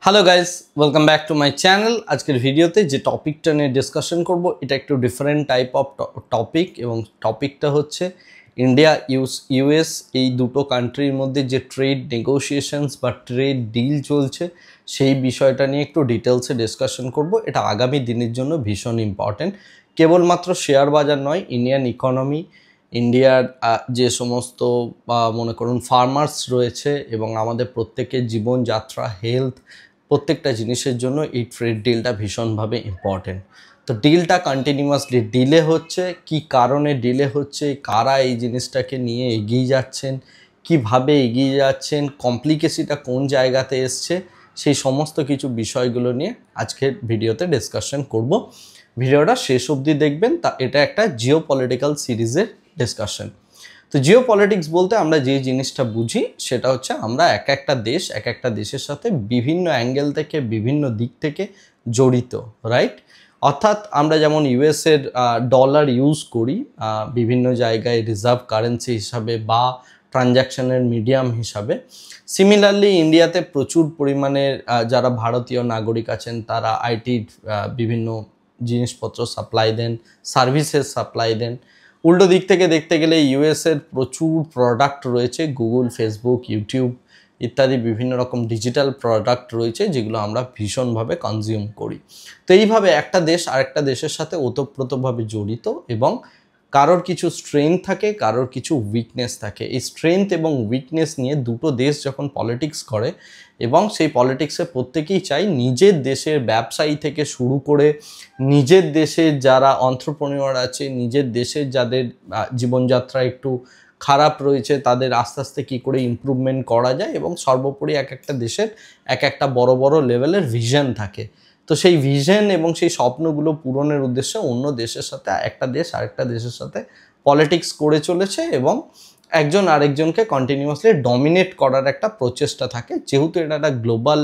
Hello guys, welcome back to my channel. আজকের ভিডিওতে যে টপিকটা নিয়ে ডিসকাশন করব এটা একটু ডিফারেন্ট টাইপ অফ টপিক এবং টপিকটা হচ্ছে ইন্ডিয়া ইউএস এই দুটো কান্ট্রির মধ্যে যে ট্রেড নেগোসিয়েশনস বা ট্রেড ডিল চলছে সেই বিষয়টা নিয়ে একটু ডিটেলসে ডিসকাশন করব। এটা আগামী দিনের জন্য ভীষণ ইম্পর্টেন্ট। কেবলমাত্র শেয়ার বাজার নয়, ইন্ডিয়ান ইকোনমি, ইন্ডিয়ার যে সমস্ত মনে করুন ফার্মার্স রয়েছে এবং আমাদের প্রত্যেকের জীবনযাত্রা, হেলথ, প্রত্যেকটা জিনিসের জন্য এই ট্রেড ডিলটা ভীষণভাবে ইম্পর্টেন্ট। তো ডিলটা কন্টিনিউয়াসলি ডিলে হচ্ছে, কি কারণে ডিলে হচ্ছে, কারা এই জিনিসটাকে নিয়ে এগিয়ে যাচ্ছেন, কিভাবে এগিয়ে যাচ্ছেন, কমপ্লিকেসিটা কোন জায়গাতে এসছে, সেই সমস্ত কিছু বিষয়গুলো নিয়ে আজকের ভিডিওতে ডিসকাশন করব। ভিডিওটা শেষ অবধি দেখবেন। তা এটা একটা জিও পলিটিক্যাল সিরিজের ডিসকাশন। তো জিও পলিটিক্স বলতে আমরা যে জিনিসটা বুঝি সেটা হচ্ছে আমরা এক একটা দেশের সাথে বিভিন্ন অ্যাঙ্গেল থেকে, বিভিন্ন দিক থেকে জড়িত, রাইট? অর্থাৎ আমরা যেমন ইউএসের ডলার ইউজ করি বিভিন্ন জায়গায় রিজার্ভ কারেন্সি হিসাবে বা ট্রানজ্যাকশনের মিডিয়াম হিসাবে, সিমিলারলি ইন্ডিয়াতে প্রচুর পরিমাণের যারা ভারতীয় নাগরিক আছেন তারা আইটির বিভিন্ন জিনিসপত্র সাপ্লাই দেন, সার্ভিসেস সাপ্লাই দেন। উল্টো দিক থেকে দেখতে গেলে ইউএসের প্রচুর প্রোডাক্ট রয়েছে, গুগল, ফেসবুক, ইউটিউব ইত্যাদি বিভিন্ন রকম ডিজিটাল প্রোডাক্ট রয়েছে যেগুলো আমরা ভীষণভাবে কনজিউম করি। তো এইভাবে একটা দেশ আরেকটা দেশের সাথে ওতপ্রোতভাবে জড়িত এবং কারোর কিছু স্ট্রেংথ থাকে, কারোর কিছু উইকনেস থাকে। এই স্ট্রেংথ এবং উইকনেস নিয়ে দুটো দেশ যখন পলিটিক্স করে এবং সেই পলিটিক্সে প্রত্যেকেই চাই নিজের দেশের ব্যবসায়ী থেকে শুরু করে নিজের দেশের যারা এন্টারপ্রেনিউর আছে, নিজের দেশের যাদের জীবনযাত্রা একটু খারাপ রয়েছে তাদের আস্তে আস্তে কী করে ইমপ্রুভমেন্ট করা যায়, এবং সর্বোপরি এক একটা দেশের এক একটা বড় বড় লেভেলের ভিশন থাকে। তো সেই ভিশন এবং সেই স্বপ্নগুলো পূরণের উদ্দেশ্যে অন্য দেশের সাথে একটা দেশ আরেকটা দেশের সাথে পলিটিক্স করে চলেছে এবং একজন আরেকজনকে কন্টিনিউয়াসলি ডমিনেট করার একটা প্রচেষ্টা থাকে। যেহেতু এটা একটা গ্লোবাল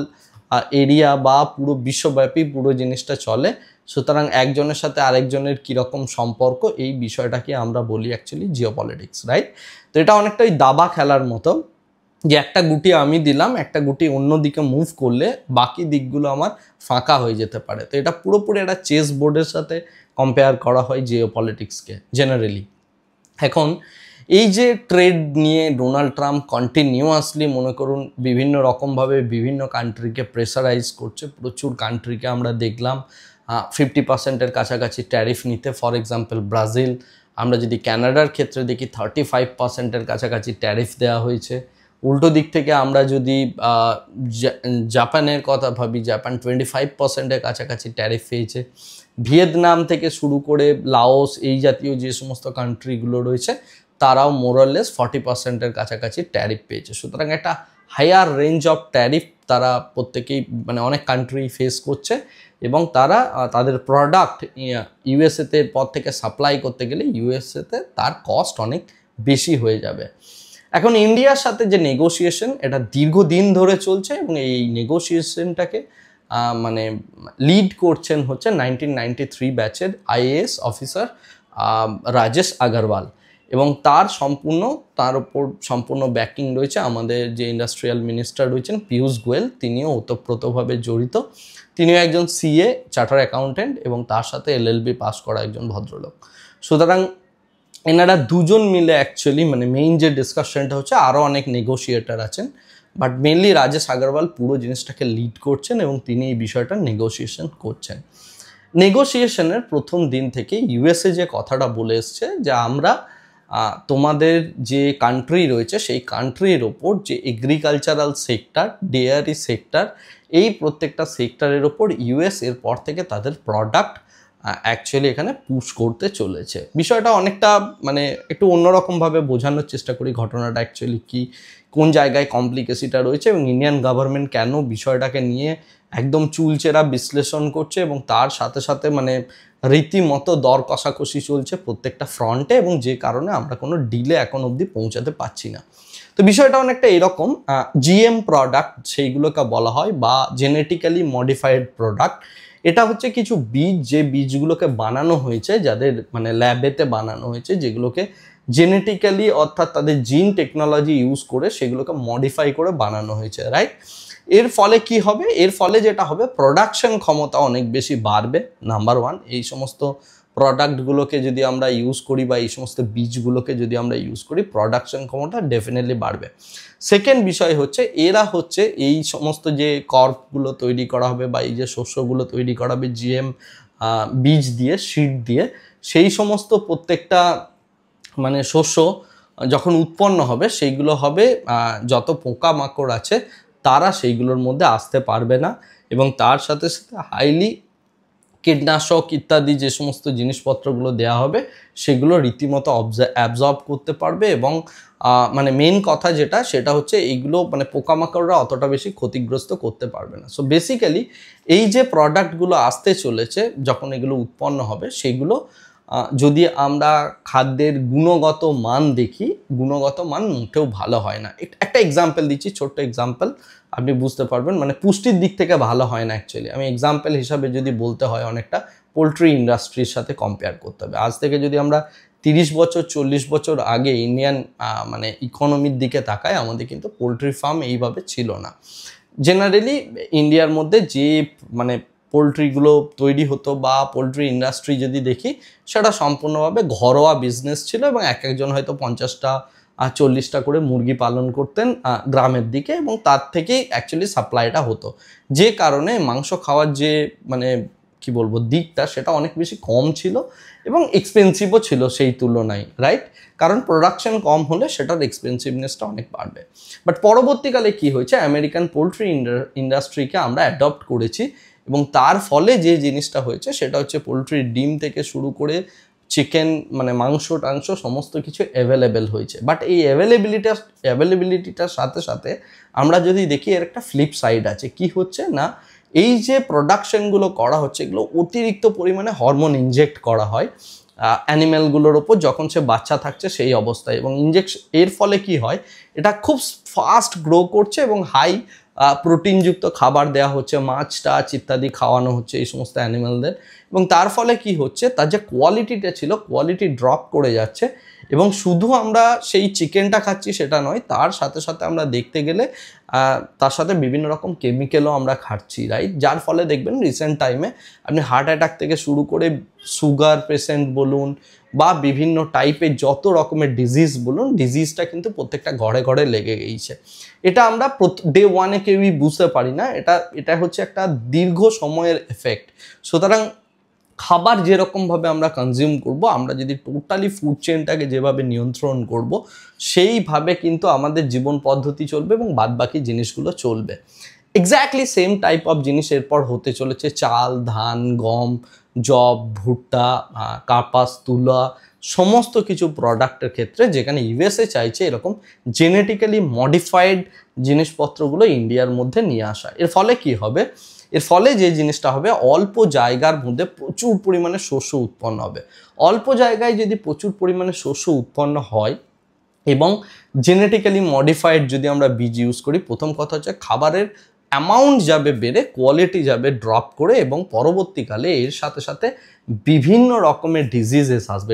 এরিয়া বা পুরো বিশ্বব্যাপী পুরো জিনিসটা চলে, সুতরাং একজনের সাথে আরেকজনের কীরকম সম্পর্ক এই বিষয়টাকে আমরা বলি অ্যাকচুয়ালি জিও পলিটিক্স, রাইট? তো এটা অনেকটা ওই দাবা খেলার মতো, যে একটা গুটি আমি দিলাম, একটা গুটি অন্যদিকে মুভ করলে বাকি দিকগুলো আমার ফাঁকা হয়ে যেতে পারে। তো এটা পুরোপুরি একটা চেস বোর্ডের সাথে কম্পেয়ার করা হয় জিও পলিটিক্সকে জেনারেলি। এখন এই যে ট্রেড নিয়ে ডোনাল্ড ট্রাম্প কন্টিনিউয়াসলি মনে করুন বিভিন্ন রকমভাবে বিভিন্ন কান্ট্রিকে প্রেসারাইজ করছে, প্রচুর কান্ট্রিকে আমরা দেখলাম 50%-এর কাছাকাছি ট্যারিফ নিতে। ফর এক্সাম্পল ব্রাজিল, আমরা যদি ক্যানাডার ক্ষেত্রে দেখি 35%-এর কাছাকাছি ট্যারিফ দেওয়া হয়েছে। উল্টো দিক থেকে আমরা যদি জাপানের কথা ভাবি, জাপান 25%-এর কাছাকাছি ট্যারিফ পেয়েছে। ভিয়েতনাম থেকে শুরু করে লাওস এই জাতীয় যে সমস্ত কান্ট্রিগুলো রয়েছে তারাও মোরাললেস 40%-এর কাছাকাছি ট্যারিফ পেয়েছে। সুতরাং একটা হায়ার রেঞ্জ অফ ট্যারিফ তারা প্রত্যেকেই মানে অনেক কান্ট্রি ফেস করছে এবং তারা তাদের প্রোডাক্ট ইউএসএতে পর থেকে সাপ্লাই করতে গেলে ইউএসএতে তার কস্ট অনেক বেশি হয়ে যাবে। এখন ইন্ডিয়ার সাথে যে নেগোসিয়েশন এটা দীর্ঘদিন ধরে চলছে এবং এই নেগোসিয়েশনটাকে মানে লিড করছেন হচ্ছে 1993 ব্যাচের আইএএস অফিসার রাজেশ আগরওয়াল, এবং তার ওপর সম্পূর্ণ ব্যাকিং রয়েছে আমাদের যে ইন্ডাস্ট্রিয়াল মিনিস্টার রয়েছেন পীয়ূষ গোয়েল, তিনিও ওতপ্রোতভাবে জড়িত। তিনিও একজন সিএ চার্টার অ্যাকাউন্টেন্ট এবং তার সাথে এলএলবি পাস করা একজন ভদ্রলোক। সুতরাং এনারা দুজন মিলে অ্যাকচুয়ালি মানে মেইন যে ডিসকাশনটা হচ্ছে, আরও অনেক নেগোসিয়েটার আছেন বাট মেনলি রাজেশ আগরওয়াল পুরো জিনিসটাকে লিড করছেন এবং তিনি এই বিষয়টা নেগোসিয়েশন করছেন। নেগোসিয়েশনের প্রথম দিন থেকে ইউএসএ যে কথাটা বলে এসছে যে আমরা তোমাদের যে কান্ট্রি রয়েছে সেই কান্ট্রির ওপর যে এগ্রিকালচারাল সেক্টর, ডেয়ারি সেক্টর, এই প্রত্যেকটা সেক্টরের ওপর ইউএস এরপর থেকে তাদের প্রোডাক্ট অ্যাকচুয়ালি এখানে পুশ করতে চলেছে। বিষয়টা অনেকটা মানে একটু অন্যরকমভাবে বোঝানোর চেষ্টা করি ঘটনাটা অ্যাকচুয়ালি কি, কোন জায়গায় কমপ্লিকেসিটা রয়েছে এবং ইন্ডিয়ান গভর্নমেন্ট কেন বিষয়টাকে নিয়ে একদম চুলচেরা বিশ্লেষণ করছে এবং তার সাথে সাথে মানে রীতিমতো দর কষাকষি চলছে প্রত্যেকটা ফ্রন্টে, এবং যে কারণে আমরা কোনো ডিলে এখন অবধি পৌঁছাতে পারছি না। তো বিষয়টা অনেকটা এরকম, জিএম প্রোডাক্ট সেইগুলোকে বলা হয় বা জেনেটিক্যালি মডিফাইড প্রোডাক্ট। এটা হচ্ছে কিছু বীজ, যে বীজগুলোকে বানানো হয়েছে যাদের মানে ল্যাবেতে বানানো হয়েছে, যেগুলোকে জেনেটিক্যালি অর্থাৎ তাদের জিন টেকনোলজি ইউজ করে সেগুলোকে মডিফাই করে বানানো হয়েছে, রাইট? এর ফলে কি হবে, এর ফলে যেটা হবে প্রোডাকশন ক্ষমতা অনেক বেশি বাড়বে নাম্বার ওয়ান। এই সমস্ত প্রোডাক্টগুলোকে যদি আমরা ইউজ করি বা এই সমস্ত বীজগুলোকে যদি আমরা ইউজ করি, প্রোডাকশন ক্ষমতা ডেফিনেটলি বাড়বে। সেকেন্ড বিষয় হচ্ছে এরা হচ্ছে এই সমস্ত যে কর্পগুলো তৈরি করা হবে বা এই যে শস্যগুলো তৈরি করা হবে জিএম বীজ দিয়ে, সিড দিয়ে, সেই সমস্ত প্রত্যেকটা মানে শস্য যখন উৎপন্ন হবে সেইগুলো হবে যত পোকামাকড় আছে তারা সেইগুলোর মধ্যে আসতে পারবে না, এবং তার সাথে সাথে হাইলি কীটনাশক ইত্যাদি যে সমস্ত জিনিসপত্রগুলো দেওয়া হবে সেগুলো রীতিমতো অ্যাবজর্ব করতে পারবে, এবং মানে মেইন কথা যেটা সেটা হচ্ছে এইগুলো মানে পোকামাকড়রা অতটা বেশি ক্ষতিগ্রস্ত করতে পারবে না। সো বেসিক্যালি এই যে প্রোডাক্টগুলো আসতে চলেছে যখন এগুলো উৎপন্ন হবে সেগুলো যদি আমরা খাদ্যের গুণগত মান দেখি, গুণগত মান মোটেও ভালো হয় না। একটা এক্সাম্পল দিচ্ছি, ছোট্ট এক্সাম্পল, আপনি বুঝতে পারবেন, মানে পুষ্টির দিক থেকে ভালো হয় না অ্যাকচুয়ালি। আমি এক্সাম্পল হিসাবে যদি বলতে হয় অনেকটা পোলট্রি ইন্ডাস্ট্রির সাথে কম্পেয়ার করতে হবে। আজ থেকে যদি আমরা 30 বছর 40 বছর আগে ইন্ডিয়ান মানে ইকোনমির দিকে তাকাই, আমাদের কিন্তু পোলট্রি ফার্ম এইভাবে ছিল না। জেনারেলি ইন্ডিয়ার মধ্যে যে মানে পোলট্রিগুলো তৈরি হতো বা পোলট্রি ইন্ডাস্ট্রি যদি দেখি সেটা সম্পূর্ণভাবে ঘরোয়া বিজনেস ছিল, এবং এক একজন হয়তো 50টা 40টা করে মুরগি পালন করতেন গ্রামের দিকে, এবং তার থেকেই অ্যাকচুয়ালি সাপ্লাইটা হতো, যে কারণে মাংস খাওয়ার যে মানে কি বলবো দিকটা সেটা অনেক বেশি কম ছিল এবং এক্সপেন্সিভও ছিল সেই তুলনায়, রাইট? কারণ প্রোডাকশন কম হলে সেটার এক্সপেন্সিভনেসটা অনেক বাড়বে। বাট পরবর্তীকালে কি হয়েছে, আমেরিকান পোলট্রি ইন্ডাস্ট্রিকে আমরা অ্যাডপ্ট করেছি, এবং তার ফলে যে জিনিসটা হয়েছে সেটা হচ্ছে পোলট্রির ডিম থেকে শুরু করে মানে মাংস টাংস সমস্ত কিছু অ্যাভেলেবেল হয়েছে। বাট এই অ্যাভেলেবিলিটিটার সাথে সাথে আমরা যদি দেখি এর একটা ফ্লিপ সাইড আছে। কি হচ্ছে না, এই যে প্রোডাকশনগুলো করা হচ্ছে এগুলো অতিরিক্ত পরিমাণে হরমোন ইনজেক্ট করা হয় অ্যানিম্যালগুলোর ওপর যখন সে বাচ্চা থাকছে সেই অবস্থায়, এবং এর ফলে কি হয়, এটা খুব ফাস্ট গ্রো করছে এবং হাই প্রোটিনযুক্ত খাবার দেওয়া হচ্ছে, মাছ টাছ ইত্যাদি খাওয়ানো হচ্ছে এই সমস্ত অ্যানিম্যালদের, এবং তার ফলে কি হচ্ছে, তার যে কোয়ালিটিটা ছিল কোয়ালিটি ড্রপ করে যাচ্ছে। এবং শুধু আমরা সেই চিকেনটা খাচ্ছি সেটা নয়, তার সাথে সাথে আমরা দেখতে গেলে তার সাথে বিভিন্ন রকম কেমিক্যালও আমরা খাচ্ছি, রাইট? যার ফলে দেখবেন রিসেন্ট টাইমে আপনি হার্ট অ্যাটাক থেকে শুরু করে সুগার পেশেন্ট বলুন বা বিভিন্ন টাইপের যত রকমের ডিজিজ বলুন, ডিজিজটা কিন্তু প্রত্যেকটা ঘরে ঘরে লেগে গেছে। এটা আমরা ডে ওয়ানে কেউই বুঝতে পারি না, এটা হচ্ছে একটা দীর্ঘ সময়ের এফেক্ট। সুতরাং খাবার যেরকমভাবে আমরা কনজিউম করব, আমরা যদি টোটালি ফুড চেনটাকে যেভাবে নিয়ন্ত্রণ করব সেইভাবে কিন্তু আমাদের জীবন পদ্ধতি চলবে এবং বাদবাকি জিনিসগুলো চলবে। এক্স্যাক্টলি সেম টাইপ অফ জিনিস এরপর হতে চলেছে চাল, ধান, গম, যব, ভুট্টা, কার্পাস, তুলা, সমস্ত কিছু প্রোডাক্টের ক্ষেত্রে, যেখানে ইউএসএ চাইছে এরকম জেনেটিক্যালি মডিফাইড জিনিসপত্রগুলো ইন্ডিয়ার মধ্যে নিয়ে আসা। এর ফলে কি হবে, এর ফলে যে জিনিসটা হবে, অল্প জায়গার মধ্যে প্রচুর পরিমাণে শস্য উৎপন্ন হবে। অল্প জায়গায় যদি প্রচুর পরিমাণে শস্য উৎপন্ন হয় এবং জেনেটিক্যালি মডিফাইড যদি আমরা বীজ ইউজ করি, প্রথম কথা হচ্ছে খাবারের অ্যামাউন্ট যাবে বেড়ে, কোয়ালিটি যাবে ড্রপ করে, এবং পরবর্তীকালে এর সাথে সাথে বিভিন্ন রকমের ডিজিজেস আসবে।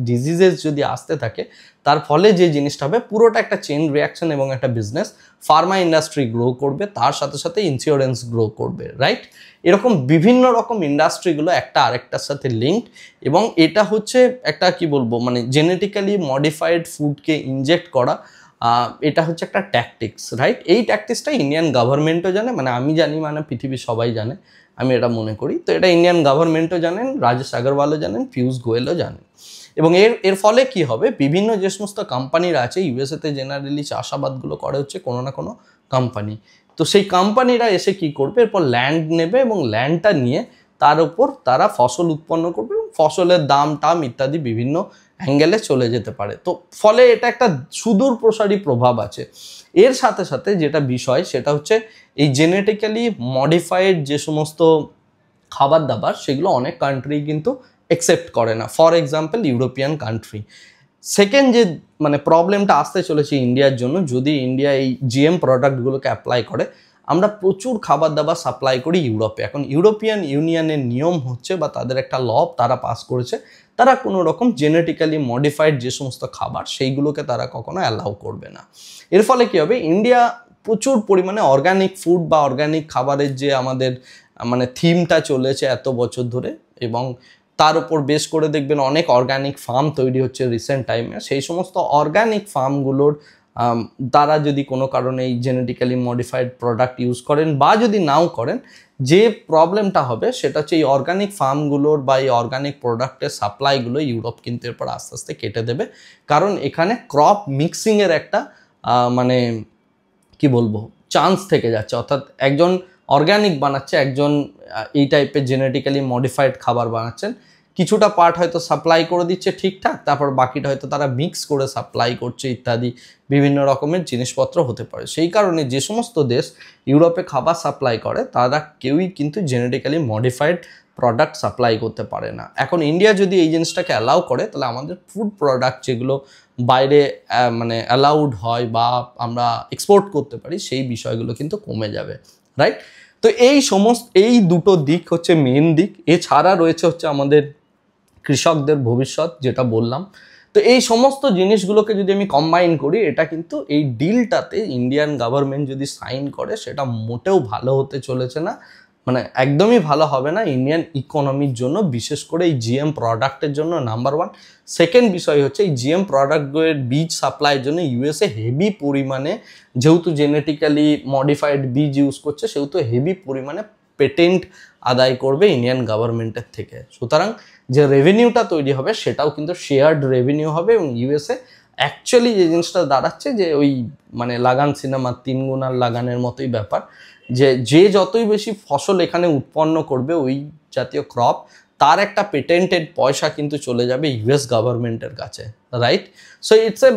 ডিজিজেস যদি আসতে থাকে তার ফলে যে জিনিসটা হবে, পুরোটা একটা চেইন রিয়াকশন এবং একটা বিজনেস। ফার্মা ইন্ডাস্ট্রি গ্রো করবে, তার সাথে সাথে ইন্স্যুরেন্স গ্রো করবে, রাইট? এরকম বিভিন্ন রকম ইন্ডাস্ট্রিগুলো একটা আরেকটার সাথে লিঙ্কড, এবং এটা হচ্ছে একটা কি বলবো মানে জেনেটিক্যালি মডিফাইড ফুডকে ইনজেক্ট করা, এটা হচ্ছে একটা ট্যাকটিক্স, রাইট? এই ট্যাকটিক্সটা ইন্ডিয়ান গভর্নমেন্টও জানে, মানে আমি জানি, মানে পৃথিবীর সবাই জানে, আমি এটা মনে করি। তো এটা ইন্ডিয়ান গভর্নমেন্টও জানেন, রাজেশ আগরওয়ালও জানেন, পীয়ূষ গোয়েলও জানেন। এবং এর ফলে কি হবে, বিভিন্ন যে সমস্ত কোম্পানিরা আছে ইউএসএতে, জেনারেলি চাষাবাদগুলো করে হচ্ছে কোনো না কোনো কোম্পানি। তো সেই কোম্পানিরা এসে কি করবে, এরপর ল্যান্ড নেবে এবং ল্যান্ডটা নিয়ে তার উপর তারা ফসল উৎপন্ন করবে, এবং ফসলের দাম টাম ইত্যাদি বিভিন্ন অ্যাঙ্গেলে চলে যেতে পারে। তো ফলে এটা একটা সুদূর প্রসারী প্রভাব আছে। এর সাথে সাথে যেটা বিষয় সেটা হচ্ছে এই জেনেটিক্যালি মডিফাইড যে সমস্ত খাবার দাবার সেগুলো অনেক কান্ট্রি কিন্তু অ্যাকসেপ্ট করে না, for example European country. Second যে মানে প্রবলেমটা আসতে চলেছে ইন্ডিয়ার জন্য, যদি ইন্ডিয়া এই জিএম প্রোডাক্টগুলোকে অ্যাপ্লাই করে, আমরা প্রচুর খাবার দাবার সাপ্লাই করি ইউরোপে। এখন ইউরোপিয়ান ইউনিয়নের নিয়ম হচ্ছে বা তাদের একটা ল তারা পাস করেছে, তারা কোনো রকম জেনেটিক্যালি মডিফাইড যে সমস্ত খাবার সেইগুলোকে তারা কখনো অ্যালাউ করবে না। এর ফলে কী হবে, ইন্ডিয়া প্রচুর পরিমাণে অর্গানিক ফুড বা অর্গানিক খাবারের যে আমাদের মানে থিমটা চলেছে এত বছর ধরে, এবং তার উপর বেস করে দেখবেন অনেক অর্গানিক ফার্ম তৈরি হচ্ছে রিসেন্ট টাইমে। সেই সমস্ত অর্গানিক ফার্মগুলোর তারা যদি কোনো কারণে এই জেনেটিক্যালি মডিফাইড প্রোডাক্ট ইউজ করেন বা যদি নাও করেন, যে প্রবলেমটা হবে সেটা হচ্ছে এই অর্গানিক ফার্মগুলোর বা এই অর্গানিক প্রোডাক্টের সাপ্লাইগুলো ইউরোপ কিন্তু এরপর আস্তে আস্তে কেটে দেবে। কারণ এখানে ক্রপ মিক্সিংয়ের একটা মানে কি বলবো চান্স থেকে যাচ্ছে। অর্থাৎ একজন অর্গানিক বানাচ্ছে, একজন এই টাইপের জেনেটিক্যালি মডিফাইড খাবার বানাচ্ছেন, কিছুটা পার্ট হয়তো সাপ্লাই করে দিচ্ছে ঠিকঠাক, তারপর বাকিটা হয়তো তারা মিক্স করে সাপ্লাই করছে ইত্যাদি বিভিন্ন রকমের জিনিসপত্র হতে পারে। সেই কারণে যে সমস্ত দেশ ইউরোপে খাবার সাপ্লাই করে তারা কেউই কিন্তু জেনেটিক্যালি মডিফাইড প্রোডাক্ট সাপ্লাই করতে পারে না। এখন ইন্ডিয়া যদি এই জিনিসটাকে অ্যালাউ করে, তাহলে আমাদের ফুড প্রোডাক্ট যেগুলো বাইরে মানে অ্যালাউড হয় বা আমরা এক্সপোর্ট করতে পারি, সেই বিষয়গুলো কিন্তু কমে যাবে, রাইট? তো এই দুটো দিক হচ্ছে মেন দিক। এছাড়া রয়েছে হচ্ছে আমাদের কৃষকদের ভবিষ্যৎ, যেটা বললাম। তো এই সমস্ত জিনিসগুলোকে যদি আমি কম্বাইন করি, এটা কিন্তু এই ডিলটাতে ইন্ডিয়ান গভর্নমেন্ট যদি সাইন করে, সেটা মোটেও ভালো হতে চলেছে না, মানে একদমই ভালো হবে না ইন্ডিয়ান ইকোনমির জন্য, বিশেষ করে এই জিএম প্রোডাক্টের জন্য নাম্বার ওয়ান। সেকেন্ড বিষয় হচ্ছে এই জিএম প্রোডাক্টের বীজ সাপ্লাইয়ের জন্য ইউএসএ হেভি পরিমাণে, যেহেতু জেনেটিক্যালি মডিফাইড বীজ ইউজ করছে, সেহেতু হেভি পরিমাণে পেটেন্ট আদায় করবে ইন্ডিয়ান গভর্নমেন্টের থেকে। সুতরাং যে রেভিনিউটা তৈরি হবে সেটাও কিন্তু শেয়ার্ড রেভিনিউ হবে, এবং ইউএসএ অ্যাকচুয়ালি যে জিনিসটা দাঁড়াচ্ছে যে ওই মানে লাগান সিনেমা 3 গুণার লাগানের মতোই ব্যাপার, যে যতই বেশি ফসল এখানে উৎপন্ন করবে ওই জাতীয় ক্রপ, তার একটা পেটেন্টেড পয়সা কিন্তু চলে যাবে ইউএস গভর্নমেন্টের কাছে, রাইট? সো ইটস এ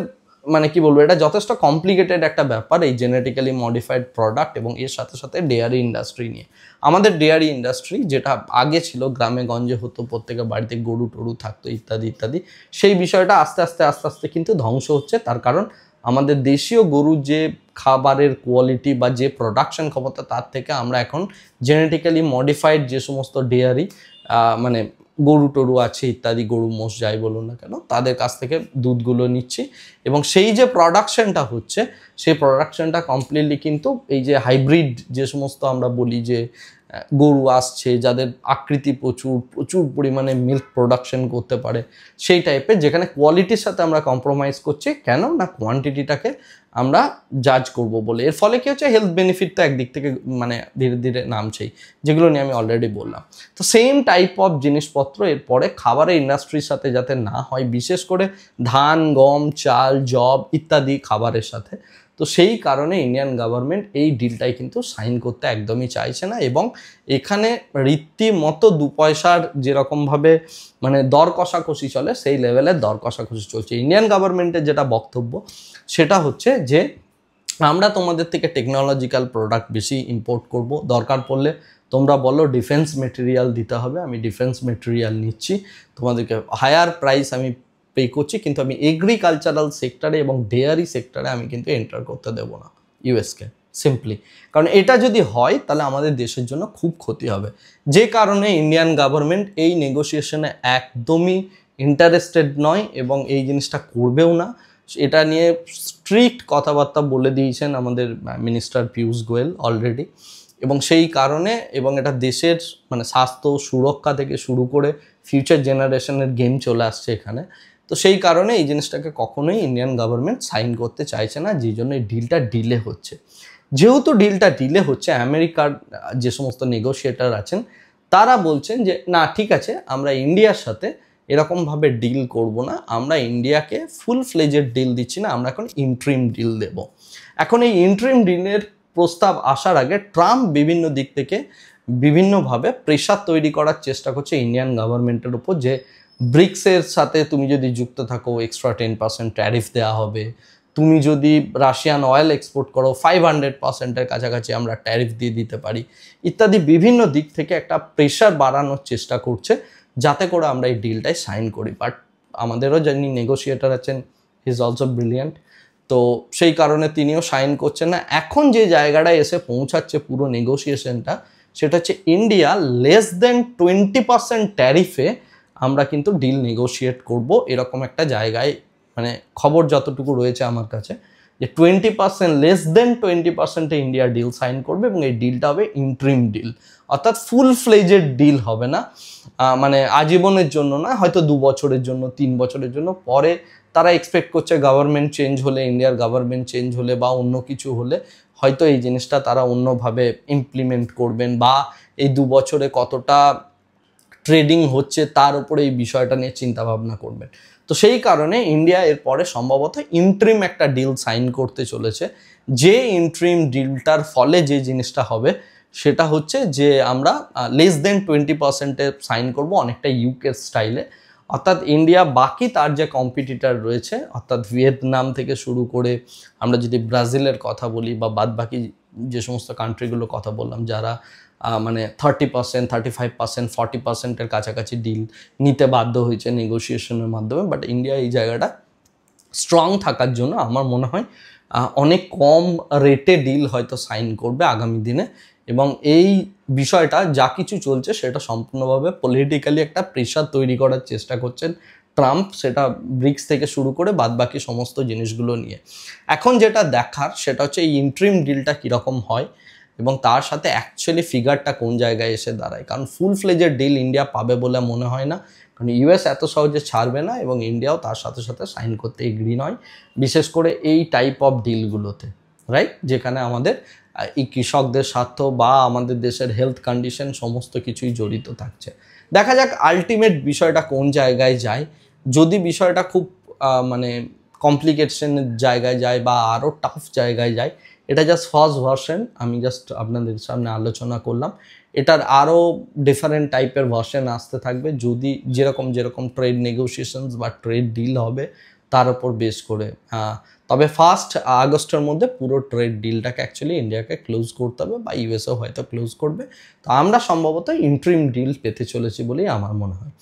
মানে কি বলবো, এটা যথেষ্ট কমপ্লিকেটেড একটা ব্যাপার এই জেনেটিক্যালি মডিফাইড প্রোডাক্ট এবং এর সাথে সাথে ডেয়ারি ইন্ডাস্ট্রি নিয়ে। আমাদের ডেয়ারি ইন্ডাস্ট্রি যেটা আগে ছিল, গ্রামে গঞ্জে হতো, প্রত্যেকের বাড়িতে গরু টরু থাকতো ইত্যাদি ইত্যাদি, সেই বিষয়টা আস্তে আস্তে কিন্তু ধ্বংস হচ্ছে। তার কারণ আমাদের দেশীয় গরুর যে খাবারের কোয়ালিটি বা যে প্রোডাকশন ক্ষমতা, তার থেকে আমরা এখন জেনেটিক্যালি মডিফাইড যে সমস্ত ডেয়ারি মানে গরু টরু আছে ইত্যাদি, গরু মোষ যাই বলুন না কেন, তাদের কাছ থেকে দুধগুলো নিচ্ছি, এবং সেই যে প্রোডাকশনটা হচ্ছে, সেই প্রোডাকশনটা কমপ্লিটলি কিন্তু এই যে হাইব্রিড যে সমস্ত আমরা বলি যে গরু আসছে, যাদের আকৃতি প্রচুর পরিমাণে মিল্ক প্রোডাকশন করতে পারে, সেই টাইপের, যেখানে কোয়ালিটির সাথে আমরা কম্প্রোমাইজ করছি, কেন না কোয়ান্টিটিটাকে আমরা জাজ করব বলে। এর ফলে কি হচ্ছে, হেলথ বেনিফিট তো একদিক থেকে মানে ধীরে ধীরে নামছেই, যেগুলো নিয়ে আমি অলরেডি বললাম। তো সেম টাইপ অফ জিনিসপত্র এরপরে খাবারের ইন্ডাস্ট্রির সাথে যাতে না হয়, বিশেষ করে ধান, গম, চাল, জব ইত্যাদি খাবারের সাথে। তো সেই কারণে ইন্ডিয়ান গভর্নমেন্ট এই ডিলটাই কিন্তু সাইন করতে একদমই চাইছে না, এবং এখানে রীতিমতো 2 পয়সার যেরকমভাবে মানে দর কষাকষি চলে, সেই লেভেলের দর কষাকষি চলছে। ইন্ডিয়ান গভর্নমেন্টের যেটা বক্তব্য সেটা হচ্ছে যে আমরা তোমাদের থেকে টেকনোলজিক্যাল প্রোডাক্ট বেশি ইম্পোর্ট করব, দরকার পড়লে তোমরা বলো ডিফেন্স মেটেরিয়াল দিতে হবে, আমি ডিফেন্স মেটেরিয়াল নিচ্ছি, তোমাদেরকে হায়ার প্রাইস আমি পে করছি, কিন্তু আমি এগ্রিকালচারাল সেক্টরে এবং ডেয়ারি সেক্টরে আমি কিন্তু এন্টার করতে দেবো না ইউএসকে, সিম্পলি। কারণ এটা যদি হয় তাহলে আমাদের দেশের জন্য খুব ক্ষতি হবে, যে কারণে ইন্ডিয়ান গভর্নমেন্ট এই নেগোসিয়েশনে একদমই ইন্টারেস্টেড নয় এবং এই জিনিসটা করবেও না। এটা নিয়ে স্ট্রিক্ট কথাবার্তা বলে দিয়েছেন আমাদের মিনিস্টার পীযূষ গোয়েল অলরেডি, এবং সেই কারণে, এবং এটা দেশের মানে স্বাস্থ্য সুরক্ষা থেকে শুরু করে ফিউচার জেনারেশনের গেম চলে আসছে এখানে। তো সেই কারণে এই জিনিসটাকে কখনোই ইন্ডিয়ান গভর্নমেন্ট সাইন করতে চাইছে না, যেই জন্য এই ডিলটা ডিলে হচ্ছে। যেহেতু ডিলটা ডিলে হচ্ছে, আমেরিকার যে সমস্ত নেগোশিয়েটার আছেন তারা বলছেন যে না ঠিক আছে, আমরা ইন্ডিয়ার সাথে এরকমভাবে ডিল করব না, আমরা ইন্ডিয়াকে ফুল ফ্লেজেড ডিল দিচ্ছি না, আমরা এখন ইন্ট্রিম ডিল দেব। এখন এই ইন্ট্রিম ডিলের প্রস্তাব আসার আগে ট্রাম্প বিভিন্ন দিক থেকে বিভিন্নভাবে প্রেশার তৈরি করার চেষ্টা করছে ইন্ডিয়ান গভর্নমেন্টের উপর, যে ব্রিক্সের সাথে তুমি যদি যুক্ত থাকো এক্সট্রা 10% ট্যারিফ দেওয়া হবে, তুমি যদি রাশিয়ান অয়েল এক্সপোর্ট করো 500%-এর কাছাকাছি আমরা ট্যারিফ দিয়ে দিতে পারি ইত্যাদি, বিভিন্ন দিক থেকে একটা প্রেশার বাড়ানোর চেষ্টা করছে যাতে করে আমরা এই ডিলটাই সাইন করি। বাট আমাদেরও যিনি নেগোশিয়েটার আছেন হি ইজ অলসো ব্রিলিয়ান্ট, তো সেই কারণে তিনিও সাইন করছেন না। এখন যে জায়গাটায় এসে পৌঁছাচ্ছে পুরো নেগোসিয়েশনটা, সেটা হচ্ছে ইন্ডিয়া লেস দেন 20% ট্যারিফে আমরা কিন্তু ডিল নেগোশিয়েট করব, এরকম একটা জায়গায় মানে খবর যতটুকু রয়েছে আমার কাছে যে 20%, লেস দেন 20%-এ ইন্ডিয়া ডিল সাইন করবে এবং এই ডিলটা হবে ইন্ট্রিম ডিল, অর্থাৎ ফুল ফ্লেজেড ডিল হবে না, মানে আজীবনের জন্য না, হয়তো 2 বছরের জন্য, 3 বছরের জন্য। পরে তারা এক্সপেক্ট করছে গভর্নমেন্ট চেঞ্জ হলে, ইন্ডিয়ার গভর্নমেন্ট চেঞ্জ হলে বা অন্য কিছু হলে হয়তো এই জিনিসটা তারা অন্যভাবে ইমপ্লিমেন্ট করবেন, বা এই 2 বছরে কতটা ট্রেডিং হচ্ছে তার উপরে এই বিষয়টা নিয়ে চিন্তা ভাবনা করবেন। তো সেই কারণে ইন্ডিয়া এরপরে সম্ভবত ইন্ট্রিম একটা ডিল সাইন করতে চলেছে। যে ইন্ট্রিম ডিলটার ফলে যে জিনিসটা হবে সেটা হচ্ছে যে আমরা লেস দেন 20%-এ সাইন করব, অনেকটা ইউকে স্টাইলে। অর্থাৎ ইন্ডিয়া বাকি তার যে কম্পিটিটর রয়েছে, অর্থাৎ ভিয়েতনাম থেকে শুরু করে আমরা যদি ব্রাজিলের কথা বলি বা বাদ বাকি যে সমস্ত কান্ট্রিগুলোর কথা বললাম, যারা মানে 30%, 35%, 40%-এর কাছাকাছি ডিল নিতে বাধ্য হয়েছে নেগোসিয়েশনের মাধ্যমে, বাট ইন্ডিয়া এই জায়গাটা স্ট্রং থাকার জন্য আমার মনে হয় অনেক কম রেটে ডিল হয়তো সাইন করবে আগামী দিনে। এবং এই বিষয়টা যা কিছু চলছে সেটা সম্পূর্ণভাবে পলিটিক্যালি একটা প্রেশার তৈরি করার চেষ্টা করছেন ট্রাম্প, সেটা ব্রিক্স থেকে শুরু করে বাদবাকি সমস্ত জিনিসগুলো নিয়ে। এখন যেটা দেখার সেটা হচ্ছে এই ইন্ট্রিম ডিলটা কীরকম হয় এবং তার সাথে অ্যাকচুয়ালি ফিগারটা কোন জায়গায় এসে দাঁড়ায়। কারণ ফুল ফ্লেজের ডিল ইন্ডিয়া পাবে বলে মনে হয় না, কারণ ইউএস এত সহজে ছাড়বে না এবং ইন্ডিয়াও তার সাথে সাথে সাইন করতে এগ্রি নয়, বিশেষ করে এই টাইপ অফ ডিলগুলোতে, রাইট, যেখানে আমাদের এই কৃষকদের স্বার্থ বা আমাদের দেশের হেলথ কন্ডিশন সমস্ত কিছুই জড়িত থাকছে। দেখা যাক আলটিমেট বিষয়টা কোন জায়গায় যায়। যদি বিষয়টা খুব মানে কমপ্লিকেশনের জায়গায় যায় বা আরও টাফ জায়গায় যায়, এটা জাস্ট ফার্স্ট ভার্সন, আমি জাস্ট আপনাদের সামনে আলোচনা করলাম। এটার আরও ডিফারেন্ট টাইপের ভার্সন আসতে থাকবে, যদি যেরকম ট্রেড নেগোসিয়েশনস বা ট্রেড ডিল হবে তার উপর বেস করে। তবে 1 আগস্টের মধ্যে পুরো ট্রেড ডিলটাকে অ্যাকচুয়ালি ইন্ডিয়াকে ক্লোজ করতে হবে বা ইউএসও হয়তো ক্লোজ করবে। তো আমরা সম্ভবত ইন্ট্রিম ডিল পেতে চলেছি বলেই আমার মনে হয়।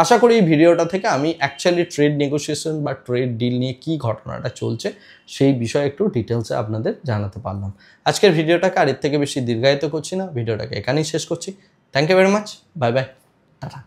আশা করি এই ভিডিওটা থেকে আমি অ্যাকচুয়ালি ট্রেড নেগোসিয়েশন বা ট্রেড ডিল নিয়ে কী ঘটনাটা চলছে সেই বিষয়ে একটু ডিটেলসে আপনাদের জানাতে পারলাম। আজকের ভিডিওটাকে আর এর থেকে বেশি দীর্ঘায়িত করছি না, ভিডিওটাকে এখানেই শেষ করছি। Thank you very much, bye bye, tata.